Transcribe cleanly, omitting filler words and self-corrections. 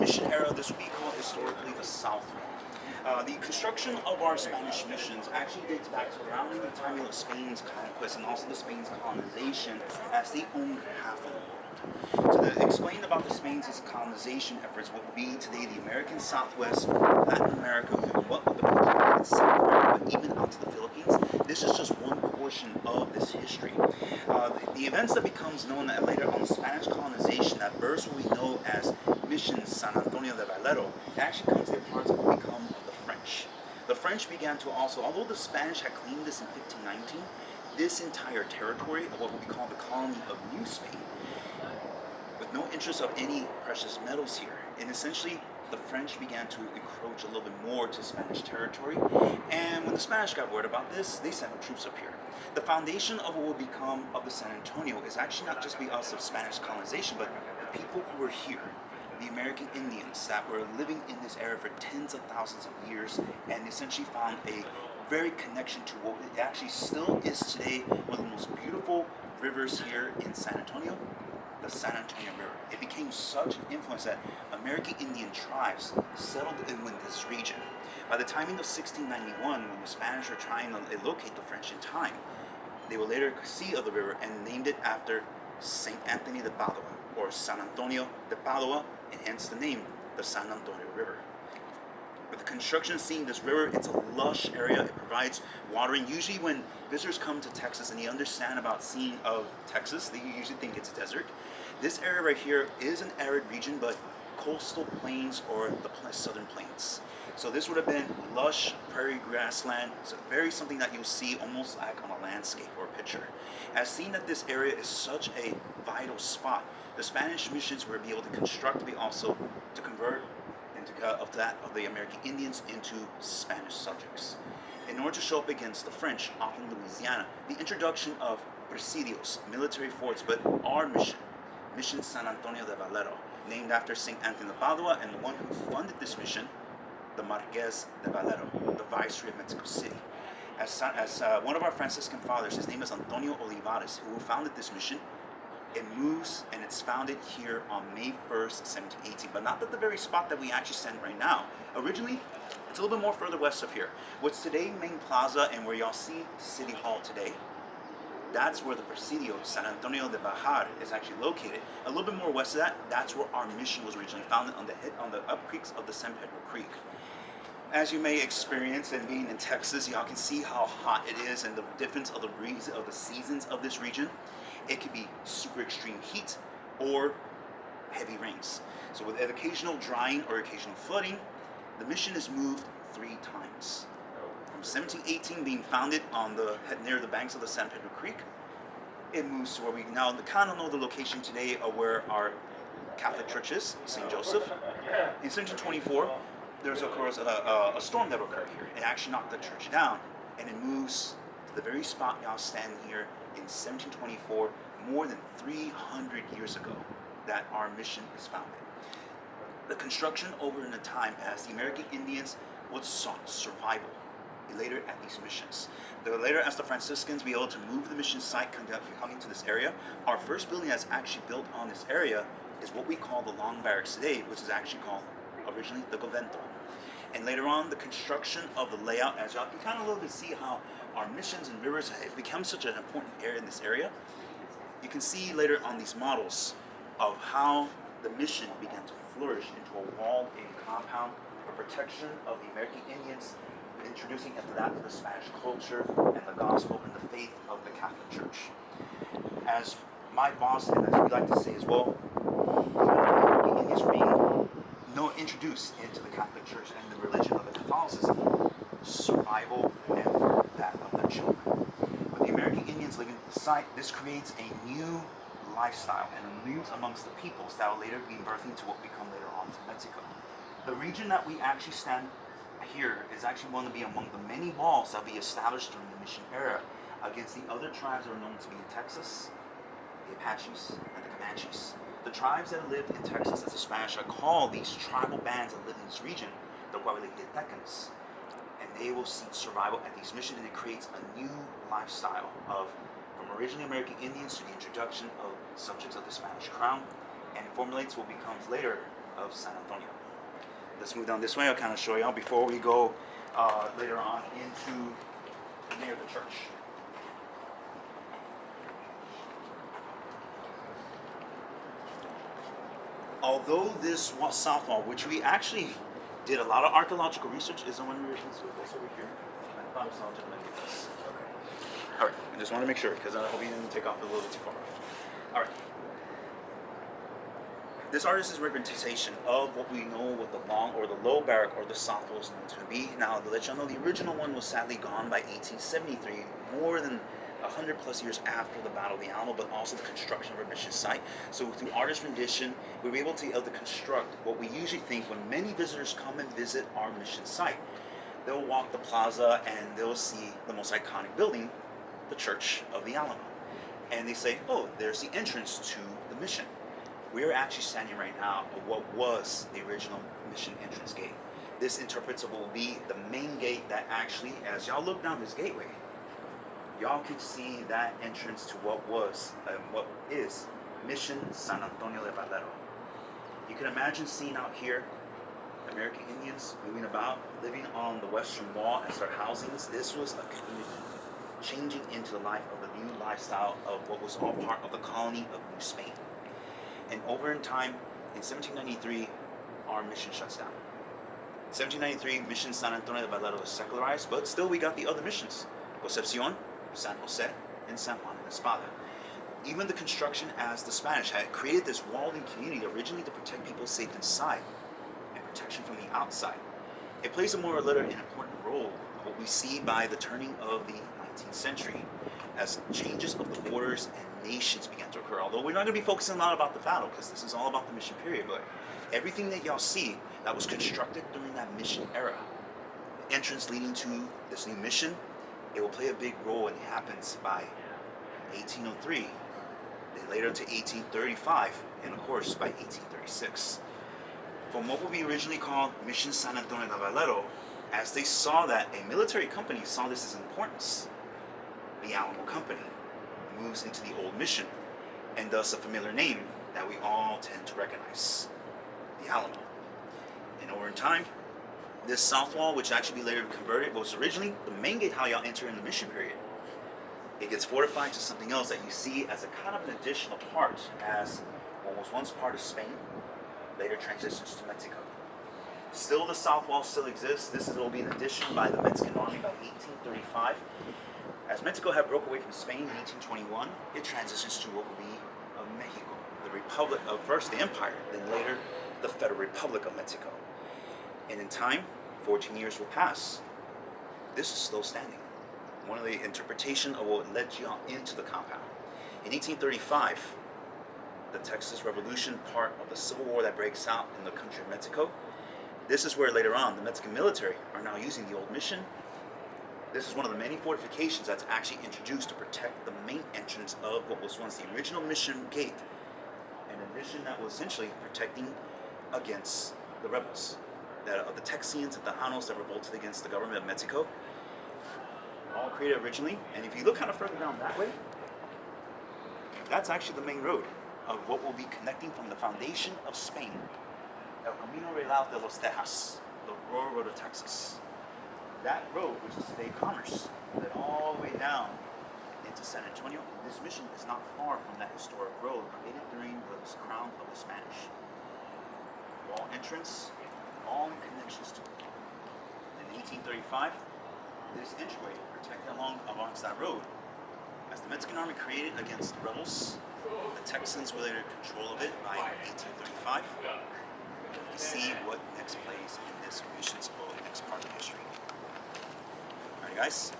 mission era, this would be called historically the South. The construction of our Spanish missions actually dates back to around the time of Spain's conquest and also the Spain's colonization, as they owned half of the world. To explain about the Spain's colonization efforts, what would be today the American Southwest, Latin America, what would the South America, even out to the Philippines. This is just one portion of this history. The events that becomes known later on the Spanish colonization that births what we know as Mission San Antonio de Valero, it actually comes to parts of what become of the French. The French began to also, although the Spanish had claimed this in 1519, this entire territory of what we call the colony of New Spain, with no interest of any precious metals here, and essentially the French began to encroach a little bit more to Spanish territory, and when the Spanish got word about this, they sent the troops up here. The foundation of what will become of the San Antonio is actually not just because of Spanish colonization, but the people who were here, the American Indians that were living in this area for tens of thousands of years, and essentially found a very connection to what it actually still is today, one of the most beautiful rivers here in San Antonio, the San Antonio River. It became such an influence that American Indian tribes settled in this region. By the timing of 1691, when the Spanish were trying to locate the French in time, they will later see of the river and named it after Saint Anthony de Padua, or San Antonio de Padua, and hence the name, the San Antonio River. With the construction seeing this river, it's a lush area. It provides watering. Usually when visitors come to Texas and they understand about seeing of Texas, they usually think it's a desert. This area right here is an arid region, but coastal plains or the southern plains. So this would have been lush prairie grassland. It's very something that you'll see almost like on a landscape or a picture. As seen that this area is such a vital spot, the Spanish missions were able to construct, also to convert of the American Indians into Spanish subjects. In order to show up against the French off in Louisiana, the introduction of presidios, military forts, but our mission, Mission San Antonio de Valero, named after St. Anthony de Padua, and the one who funded this mission, the Marquez de Valero, the Viceroy of Mexico City. As one of our Franciscan fathers, his name is Antonio Olivares, who founded this mission. It moves and it's founded here on May 1st, 1718, but not at the very spot that we actually stand right now. Originally, it's a little bit more further west of here. What's today Main Plaza and where y'all see City Hall today, that's where the Presidio San Antonio de Bajar is actually located. A little bit more west of that, that's where our mission was originally founded on the up creeks of the San Pedro Creek. As you may experience and being in Texas, y'all can see how hot it is and the difference of the seasons of this region. It could be super extreme heat or heavy rains. So with occasional drying or occasional flooding, the mission is moved 3 times. From 1718 being founded near the banks of the San Pedro Creek, it moves to where we now kind of know the location today of where our Catholic church is, St. Joseph. In 1724, there's of course a storm that occurred here. It actually knocked the church down, and it moves to the very spot y'all stand here in 1724, more than 300 years ago, that our mission is founded. The construction over in the time as the American Indians would sought survival later at these missions. Later as the Franciscans be able to move the mission site coming to this area, our first building that's actually built on this area is what we call the Long Barrack today, which is actually called originally the Govento. And later on, the construction of the layout, as y'all can kind of a little bit see how our missions and rivers have become such an important area in this area. You can see later on these models of how the mission began to flourish into a walled-in compound for protection of the American Indians, introducing into that the Spanish culture and the gospel and the faith of the Catholic Church. As my boss and as we like to say as well, the American Indians were being introduced into the Catholic Church and the religion of the Catholicism, survival and for that of their children. With the American Indians living at the site, this creates a new lifestyle and a news amongst the peoples that will later be birthing to what we come later on to Mexico. The region that we actually stand here is actually going to be among the many walls that will be established during the mission era against the other tribes that are known to be in Texas, the Apaches and the Comanches. The tribes that lived in Texas, as the Spanish are called, these tribal bands that live in this region, the Guademaltecans, and they will seek survival at these missions, and it creates a new lifestyle of from originally American Indians to the introduction of subjects of the Spanish crown, and it formulates what becomes later of San Antonio. Let's move down this way. I'll kind of show y'all before we go later on into near the church. Although this south wall, which we actually did a lot of archaeological research, is the one we were this over here. I thought I saw it like this. Okay. All right. I just want to make sure because I hope you didn't take off a little bit too far. All right. This artist's representation of what we know what the Long or the Low Barrack or the South Wall is known to be. Now, to let you know, the original one was sadly gone by 1873, more than 100 plus years after the Battle of the Alamo, but also the construction of our mission site. So through artist rendition, we were able to construct what we usually think when many visitors come and visit our mission site. They'll walk the plaza and they'll see the most iconic building, the Church of the Alamo. And they say, oh, there's the entrance to the mission. We are actually standing right now at what was the original mission entrance gate. This interpretable will be the main gate that actually, as y'all look down this gateway, y'all can see that entrance to what was and what is Mission San Antonio de Valero. You can imagine seeing out here American Indians moving about, living on the western wall as their housings. This was a community changing into the life of the new lifestyle of what was all part of the colony of New Spain. And over in time, in 1793, our mission shuts down. 1793, Mission San Antonio de Valero is secularized, but still we got the other missions. Concepcion, San Jose, and San Juan de Espada. Even the construction as the Spanish had created this walled-in community originally to protect people safe inside and protection from the outside. It plays a more or less an important role in what we see by the turning of the 19th century as changes of the borders and nations began to occur. Although we're not going to be focusing a lot about the battle because this is all about the mission period, but everything that y'all see that was constructed during that mission era, the entrance leading to this new mission, it will play a big role and it happens by 1803, then later to 1835, and of course by 1836. From what would be originally called Mission San Antonio de Valero, as they saw that a military company saw this as importance, the Alamo Company moves into the old mission, and thus a familiar name that we all tend to recognize, the Alamo. And over in time, this south wall, which actually later converted, was originally the main gate how y'all enter in the mission period. It gets fortified to something else that you see as a kind of an additional part, as what was once part of Spain, later transitions to Mexico. Still, the south wall still exists. This will be an addition by the Mexican army by 1835. As Mexico had broke away from Spain in 1821, it transitions to what will be Mexico, the Republic of first the Empire, then later the Federal Republic of Mexico. And in time, 14 years will pass. This is still standing. One of the interpretation of what led you into the compound. In 1835, the Texas Revolution, part of the Civil War that breaks out in the country of Mexico. This is where later on the Mexican military are now using the old mission. This is one of the many fortifications that's actually introduced to protect the main entrance of what was once the original mission gate, and a mission that was essentially protecting against the rebels, the Texians and the Tejanos that revolted against the government of Mexico, all created originally. And if you look kind of further down that way, that's actually the main road of what will be connecting from the foundation of Spain, El Camino Real de los Tejas, the Royal Road of Texas. That road, which is today Commerce, led all the way down into San Antonio. This mission is not far from that historic road created during the crown of the Spanish. Wall entrance, all connections to it. In 1835, this entryway protected amongst that road. As the Mexican army created against the rebels, the Texans were later in control of it by 1835. You can see what next plays in this mission's next part of history. Alright guys,